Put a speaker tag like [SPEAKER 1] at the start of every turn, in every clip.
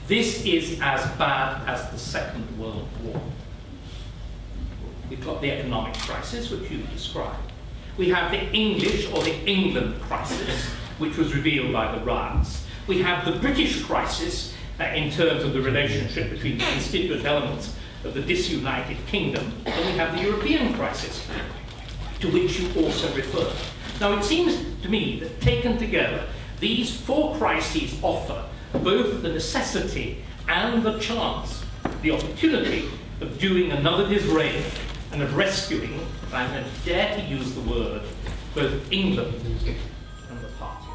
[SPEAKER 1] This is as bad as the Second World War. We've got the economic crisis, which you described. We have the English or the England crisis, which was revealed by the riots. We have the British crisis in terms of the relationship between the constituent elements of the disunited kingdom. And we have the European crisis, to which you also refer. Now, it seems to me that taken together, these four crises offer both the necessity and the chance, the opportunity of doing another Disraeli and of rescuing, if I'm going to dare to use the word, both England and the party.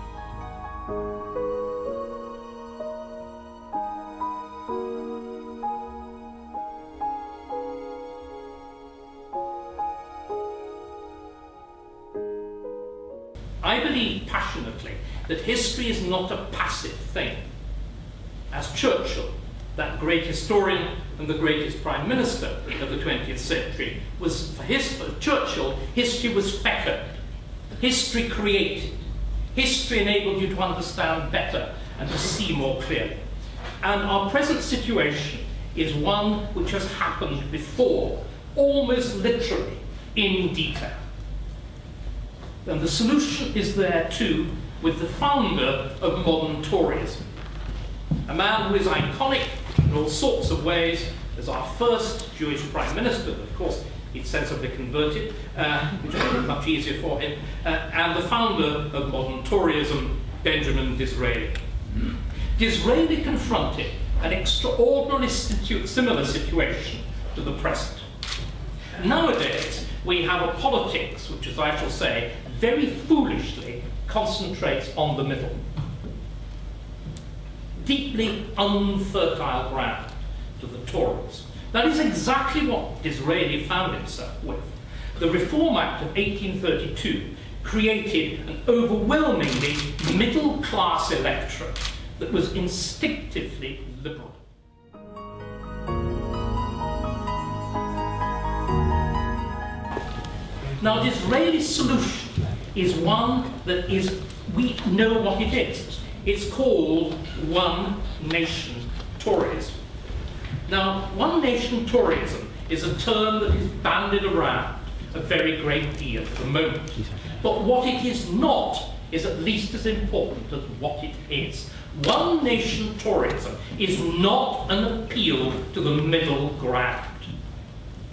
[SPEAKER 1] I believe passionately that history is not a passive thing. As Churchill, that great historian and the greatest prime minister of the 20th century, was, for Churchill, history was fecund. History created. History enabled you to understand better and to see more clearly. And our present situation is one which has happened before, almost literally, in detail. And the solution is there too with the founder of modern Toryism. A man who is iconic in all sorts of ways as our first Jewish prime minister. Of course, he'd sensibly converted, which made it much easier for him, and the founder of modern Toryism, Benjamin Disraeli. Disraeli confronted an extraordinarily similar situation to the present. Nowadays, we have a politics which, as I shall say, very foolishly concentrates on the middle. Deeply unfertile ground to the Tories. That is exactly what Disraeli found himself with. The Reform Act of 1832 created an overwhelmingly middle-class electorate that was instinctively liberal. Now, Disraeli Solution is one that is, we know what it is. It's called One Nation Toryism. Now, One Nation Toryism is a term that is bandied around a very great deal at the moment. But what it is not is at least as important as what it is. One Nation Toryism is not an appeal to the middle ground.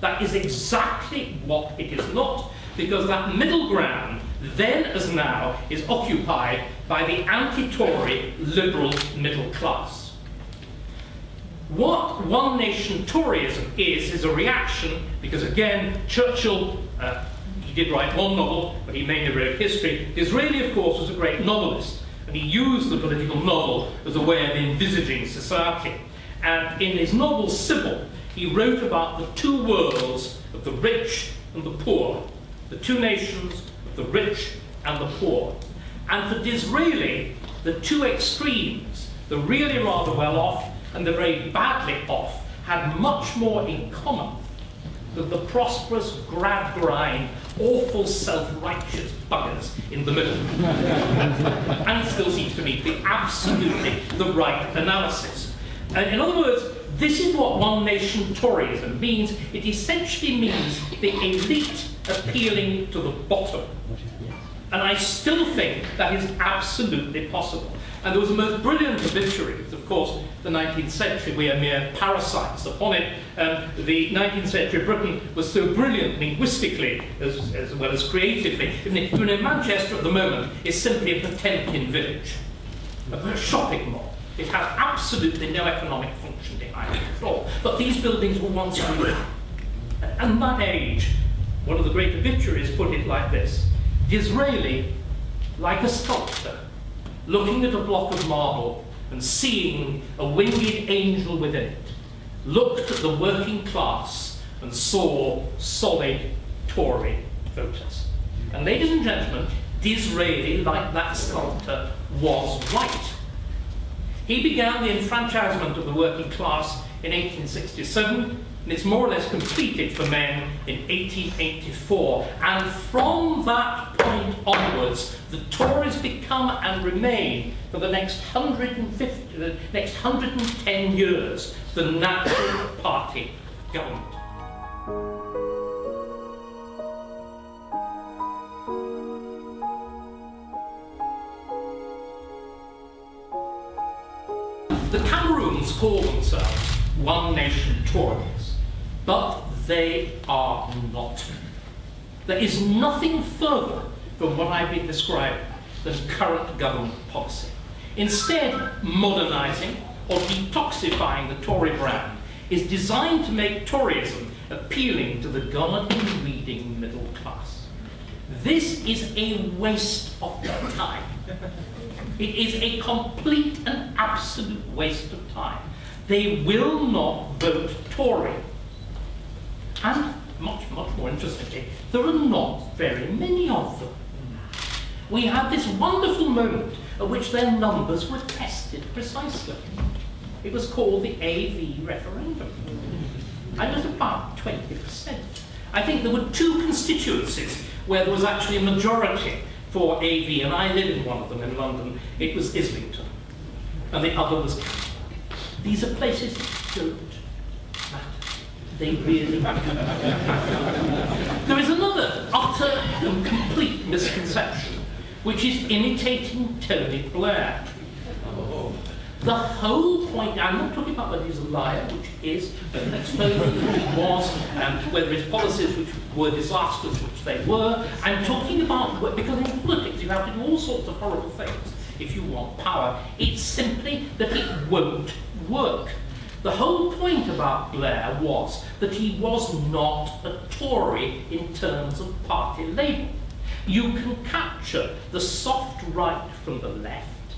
[SPEAKER 1] That is exactly what it is not, because that middle ground, then as now, is occupied by the anti-Tory liberal middle class. What One Nation Toryism is a reaction, because again, Churchill, he did write one novel, but he mainly wrote history. Disraeli, of course, was a great novelist, and he used the political novel as a way of envisaging society. And in his novel Sybil, he wrote about the two worlds of the rich and the poor, the two nations of the rich and the poor. And for Disraeli, the two extremes, the really rather well off and the very badly off, had much more in common than the prosperous, grab-grind, awful, self-righteous buggers in the middle. And it still seems to me to be absolutely the right analysis. In other words, this is what One Nation Toryism means. It essentially means the elite appealing to the bottom. And I still think that is absolutely possible. And there was a most brilliant obituary. Of course, the 19th century, we are mere parasites upon it. The 19th century Britain was so brilliant linguistically as well as creatively. Manchester at the moment is simply a Potemkin village, a shopping mall. It has absolutely no economic function behind it at all. But these buildings were once real. And that age, one of the great obituaries put it like this: Disraeli, like a sculptor, looking at a block of marble and seeing a winged angel within it, looked at the working class and saw solid Tory voters. And ladies and gentlemen, Disraeli, like that sculptor, was right. He began the enfranchisement of the working class in 1867. In and it's more or less completed for men in 1884. And from that point onwards, the Tories become and remain for the next 110 years the natural party government. The Cameroons call themselves One Nation Tories, but they are not. There is nothing further from what I've been describing than current government policy. Instead, modernising or detoxifying the Tory brand is designed to make Toryism appealing to the garden-reading middle class. This is a waste of time. It is a complete and absolute waste of time. They will not vote Tory. And much, much more interestingly, there are not very many of them. We had this wonderful moment at which their numbers were tested precisely. It was called the AV referendum. And it was about 20%. I think there were 2 constituencies where there was actually a majority for AV, and I live in one of them in London. It was Islington, and the other was Camden. These are places that don't matter. They really don't matter. There is another utter and complete misconception, which is imitating Tony Blair. The whole point, I'm not talking about whether he's a liar, which he is, but exposing who he was, and whether his policies which were disastrous, which they were. I'm talking about, because in politics you have to do all sorts of horrible things if you want power. It's simply that it won't work. The whole point about Blair was that he was not a Tory in terms of party label. You can capture the soft right from the left,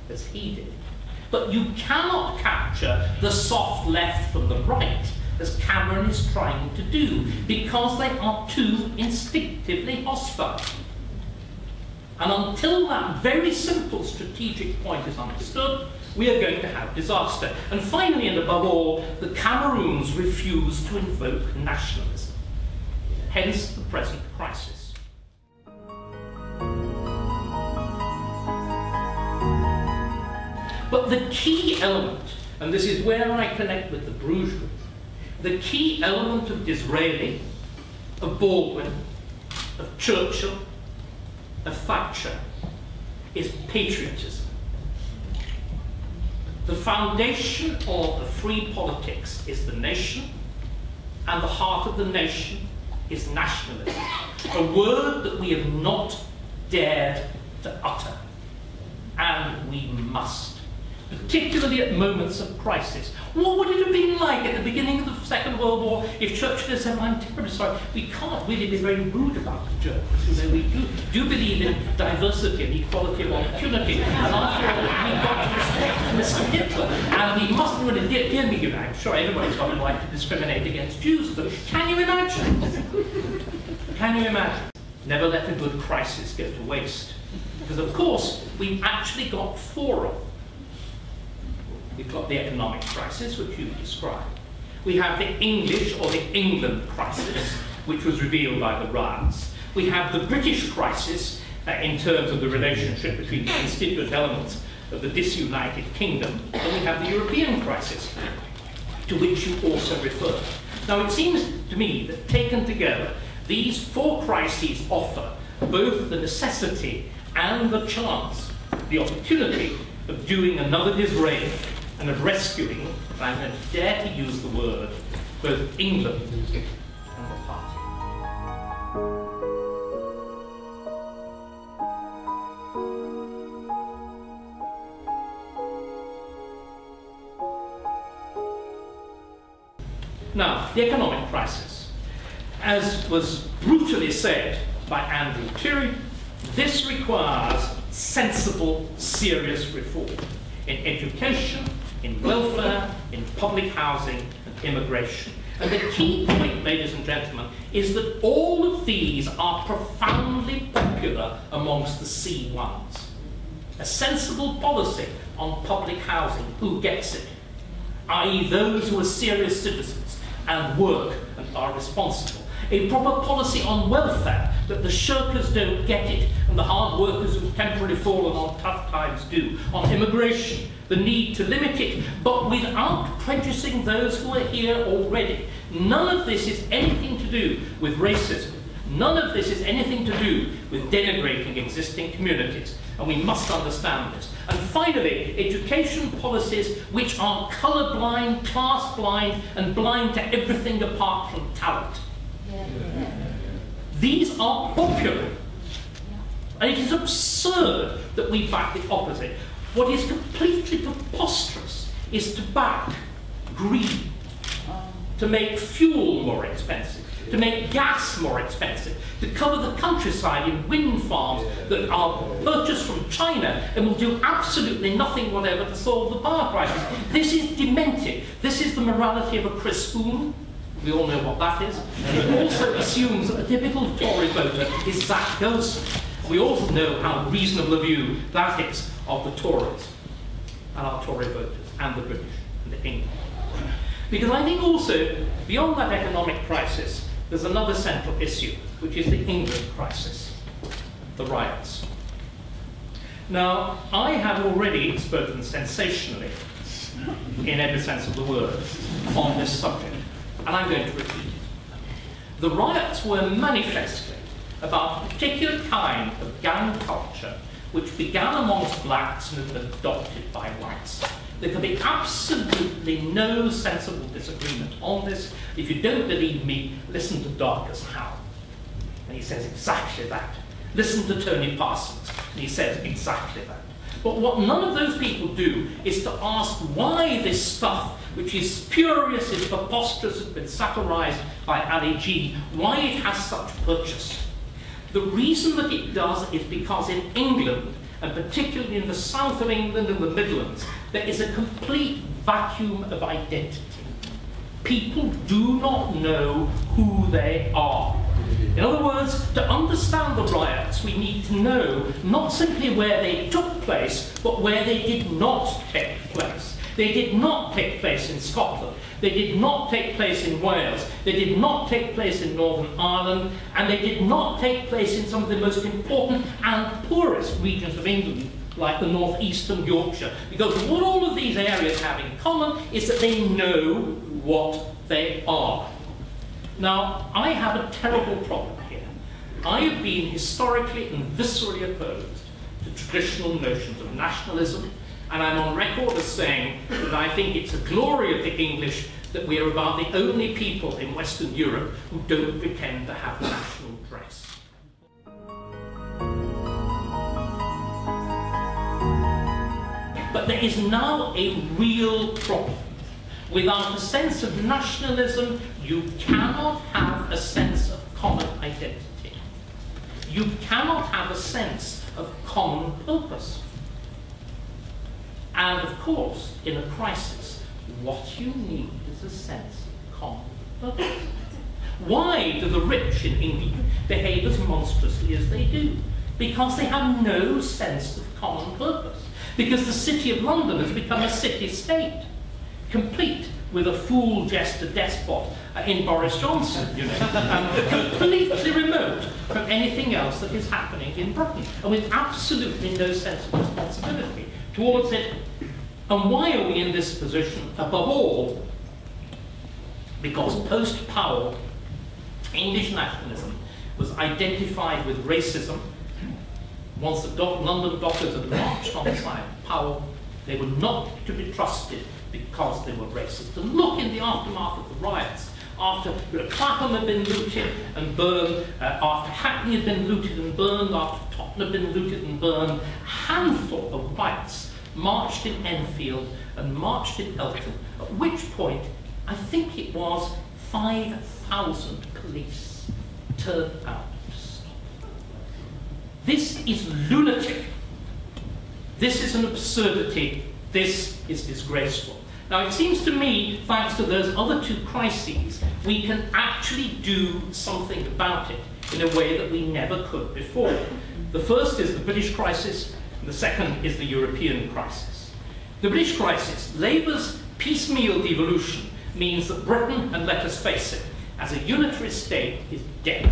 [SPEAKER 1] as he did, but you cannot capture the soft left from the right, as Cameron is trying to do, because they are too instinctively hostile. And until that very simple strategic point is understood, we are going to have disaster. And finally, and above all, the Cameroons refuse to invoke nationalism. Hence the present crisis. But the key element, and this is where I connect with the Bruges Group, the key element of Disraeli, of Baldwin, of Churchill, of Thatcher, is patriotism. The foundation of the free politics is the nation, and the heart of the nation is nationalism, a word that we have not dared to utter, and we must. Particularly at moments of crisis. What would it have been like at the beginning of the Second World War if Churchill had said, I'm terribly sorry, we can't really be very rude about the Germans. You know, we do believe in diversity and equality of opportunity. And after all, we've got to respect Mr. Hitler. And we mustn't really, dear me, you know, I'm sure everybody's got a right to discriminate against Jews. But can you imagine? Can you imagine? Never let a good crisis go to waste. Because, of course, we've actually got 4 of them. We've got the economic crisis, which you described. We have the English or the England crisis, which was revealed by the riots. We have the British crisis in terms of the relationship between the constituent elements of the disunited kingdom. And we have the European crisis, to which you also refer. Now, it seems to me that taken together, these 4 crises offer both the necessity and the chance, the opportunity of doing another Disraeli, and of rescuing, and I'm going to dare to use the word, both England and the party. Now, the economic crisis. As was brutally said by Andrew Tory, this requires sensible, serious reform in education, in welfare, in public housing, and immigration. And the key point, ladies and gentlemen, is that all of these are profoundly popular amongst the C1s. A sensible policy on public housing, who gets it? I.e. those who are serious citizens, and work and are responsible. A proper policy on welfare, that the shirkers don't get it and the hard workers who've temporarily fallen on tough times do. On immigration, the need to limit it, but without prejudicing those who are here already. None of this is anything to do with racism. None of this is anything to do with denigrating existing communities, and we must understand this. And finally, education policies which are colour-blind, class-blind, and blind to everything apart from talent. These are popular. And it is absurd that we back the opposite. What is completely preposterous is to back greed, to make fuel more expensive, to make gas more expensive, to cover the countryside in wind farms that are purchased from China and will do absolutely nothing whatever to solve the power crisis. This is demented. This is the morality of a Chris Spoon. We all know what that is. It also assumes that a typical Tory voter is Zach Gelson. We also know how reasonable a view that is of the Tories and our Tory voters and the British and the English. Because I think also, beyond that economic crisis, there's another central issue, which is the England crisis, the riots. Now, I have already spoken sensationally, in every sense of the word, on this subject, and I'm going to repeat it. The riots were manifestly about a particular kind of gang culture which began amongst blacks and had been adopted by whites. There can be absolutely no sensible disagreement on this. If you don't believe me, listen to Darker's Howe, and he says exactly that. Listen to Tony Parsons, and he says exactly that. But what none of those people do is to ask why this stuff, which is spurious, is preposterous, has been satirized by Ali G, why it has such purchase. The reason that it does is because in England, and particularly in the south of England and the Midlands, there is a complete vacuum of identity. People do not know who they are. In other words, to understand the riots, we need to know not simply where they took place, but where they did not take place. They did not take place in Scotland. They did not take place in Wales. They did not take place in Northern Ireland. And they did not take place in some of the most important and poorest regions of England, like the North-East and Yorkshire. Because what all of these areas have in common is that they know what they are. Now, I have a terrible problem here. I have been historically and viscerally opposed to traditional notions of nationalism, and I'm on record as saying that I think it's a glory of the English that we are about the only people in Western Europe who don't pretend to have national dress. But there is now a real problem. Without a sense of nationalism, you cannot have a sense of common identity. You cannot have a sense of common purpose. And of course, in a crisis, what you need is a sense of common purpose. Why do the rich in England behave as monstrously as they do? Because they have no sense of common purpose. Because the City of London has become a city-state, complete with a fool, jester, despot in Boris Johnson, you know, completely remote from anything else that is happening in Britain, and with absolutely no sense of responsibility towards it. And why are we in this position? Above all, because post-Powell, English nationalism was identified with racism. Once the London dockers had marched on the side of Powell, they were not to be trusted because they were racist. And look in the aftermath of the riots, after Clapham had been looted and burned, after Hackney had been looted and burned, after Tottenham had been looted and burned, a handful of whites marched in Enfield and marched in Elton, at which point, I think it was 5,000 police turned out to stop. This is lunatic. This is an absurdity. This is disgraceful. Now, it seems to me, thanks to those other two crises, we can actually do something about it in a way that we never could before. The first is the British crisis, and the second is the European crisis. The British crisis, Labour's piecemeal devolution, means that Britain, and let us face it, as a unitary state, is dead.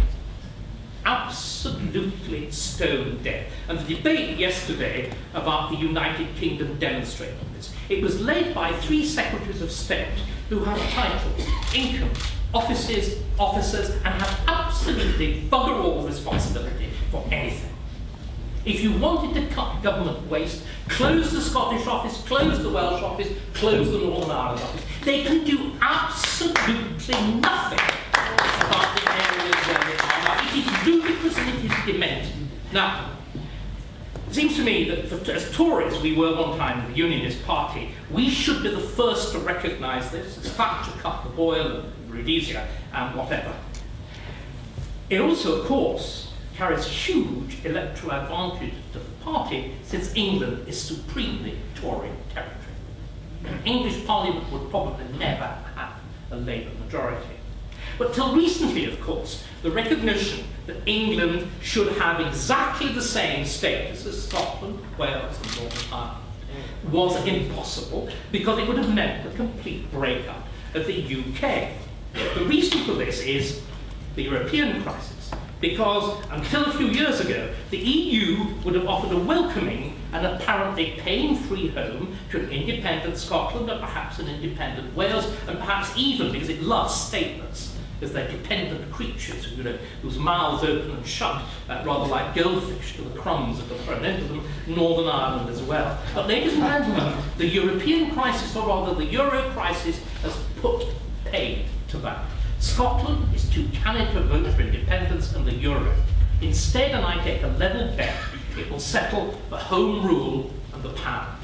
[SPEAKER 1] Absolutely stone dead. And the debate yesterday about the United Kingdom demonstrated this. It was led by 3 secretaries of state who have titles, income, offices, officers, and have absolutely bugger all responsibility for anything. If you wanted to cut government waste, close the Scottish office, close the Welsh office, close the Northern Ireland office. They can do absolutely nothing about the areas where they are. Now, it is ludicrous and it is demented. Now, it seems to me that as Tories, we were one time the Unionist Party, we should be the first to recognise this. It's Thatcher cut the Boyle and Rhodesia and whatever. It also, of course, carries huge electoral advantage to the party, since England is supremely Tory territory. English Parliament would probably never have a Labour majority. But till recently, of course, the recognition that England should have exactly the same status as Scotland, Wales and Northern Ireland was impossible, because it would have meant the complete breakup of the UK. The reason for this is the European crisis. Because until a few years ago, the EU would have offered a welcoming and apparently pain-free home to an independent Scotland and perhaps an independent Wales, and perhaps even, because it loves stateless, as they're dependent creatures whose mouths open and shut, rather like goldfish to the crumbs that are thrown into them, Northern Ireland as well. But ladies and gentlemen, the European crisis, or rather the Euro crisis, has put paid to that. Scotland is too canny to vote for independence and the euro. Instead, and I take a level bet, it will settle for home rule and the pound.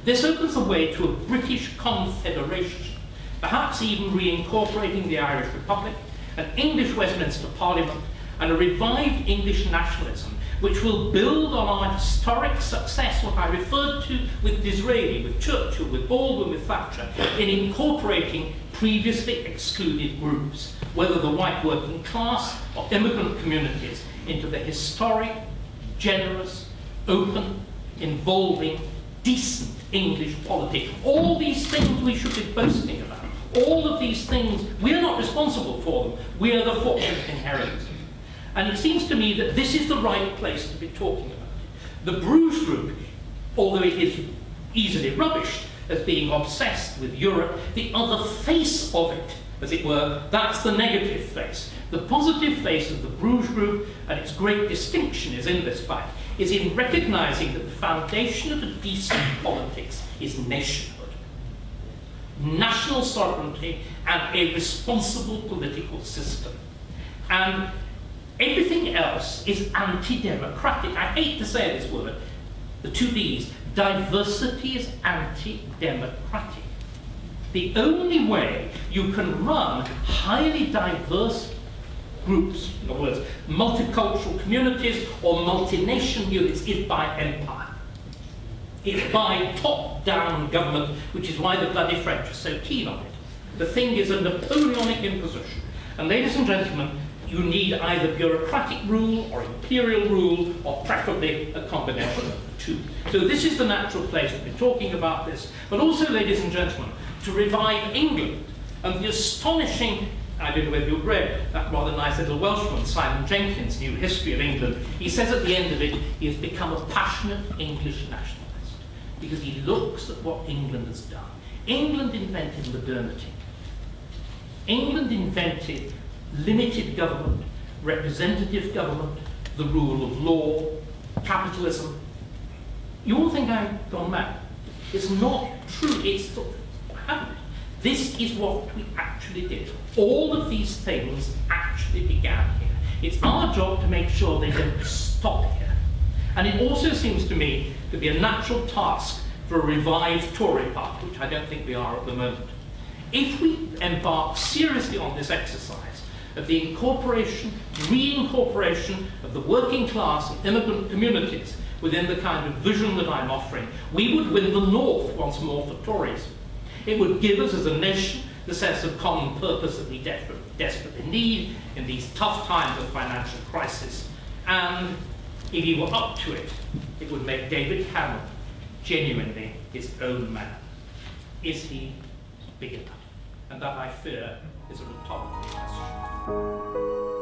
[SPEAKER 1] This opens the way to a British confederation, perhaps even reincorporating the Irish Republic, an English Westminster Parliament, and a revived English nationalism, which will build on our historic success, what I referred to with Disraeli, with Churchill, with Baldwin, with Thatcher, in incorporating previously excluded groups, whether the white working class or immigrant communities, into the historic, generous, open, involving, decent English polity. All these things we should be boasting about. All of these things, we are not responsible for them. We are the fortunate inheritors. And it seems to me that this is the right place to be talking about it. The Bruges Group, although it is easily rubbished as being obsessed with Europe, the other face of it, as it were, that's the negative face. The positive face of the Bruges Group, and its great distinction is in this fact, is in recognising that the foundation of a decent politics is nationhood, national sovereignty, and a responsible political system. And everything else is anti-democratic. I hate to say this word, the 2 Ds. Diversity is anti-democratic. The only way you can run highly diverse groups, in other words, multicultural communities or multinational units, is by empire. It's by top-down government, which is why the bloody French are so keen on it. The thing is a Napoleonic imposition. And ladies and gentlemen, you need either bureaucratic rule or imperial rule, or preferably a combination of the 2. So this is the natural place to be talking about this, but also, ladies and gentlemen, to revive England and the astonishing, I don't know whether you've read that rather nice little Welshman, Simon Jenkins' New History of England. He says at the end of it, he has become a passionate English nationalist because he looks at what England has done. England invented modernity. England invented limited government, representative government, the rule of law, capitalism. You all think I've gone mad. It's not true. It's this is what we actually did. All of these things actually began here. It's our job to make sure they don't stop here. And it also seems to me to be a natural task for a revived Tory party, which I don't think we are at the moment. If we embark seriously on this exercise of the incorporation, reincorporation of the working class and immigrant communities within the kind of vision that I'm offering, we would win the North once more for Tories. It would give us as a nation the sense of common purpose that we desperately need in these tough times of financial crisis. And if he were up to it, it would make David Cameron genuinely his own man. Is he big enough? and that, I fear, is a rhetorical question.